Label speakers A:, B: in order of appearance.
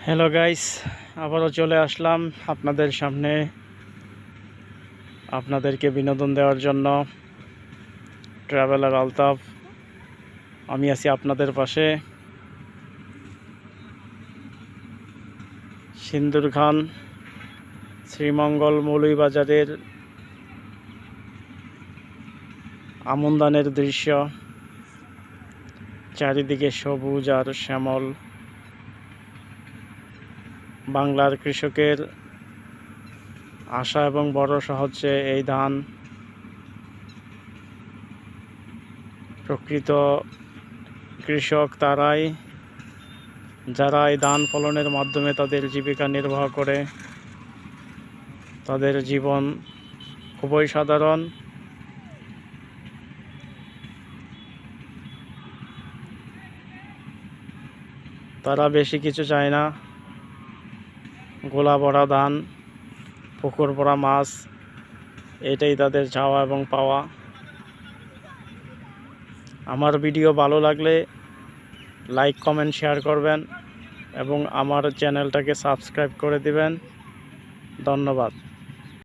A: Hello guys, আবারও চলে আসলাম আপনাদের সামনে আপনাদেরকে বিনোদন দেওয়ার জন্য। ট্রাভেলার আলতাফ, আমি আছি আপনাদের পাশে। সিন্দুরখান শ্রীমঙ্গল মৌলভীবাজারের আমন্দানের দৃশ্য, চারিদিকে সবুজ আর শ্যামল। বাংলার কৃষকের আশা এবং ভরসা হচ্ছে এই ধান। প্রকৃত কৃষক তারাই যারা এই ধান ফলনের মাধ্যমে তাদের জীবিকা নির্বাহ করে। তাদের জীবন খুবই সাধারণ। তারা বেশি কিছু চায় না, গোলা ভরা ধান, পুকুর ভরা মাছ, এটাই তাদের চাওয়া এবং পাওয়া। আমার ভিডিও ভালো লাগলে লাইক, কমেন্ট, শেয়ার করবেন এবং আমার চ্যানেলটাকে সাবস্ক্রাইব করে দিবেন। ধন্যবাদ।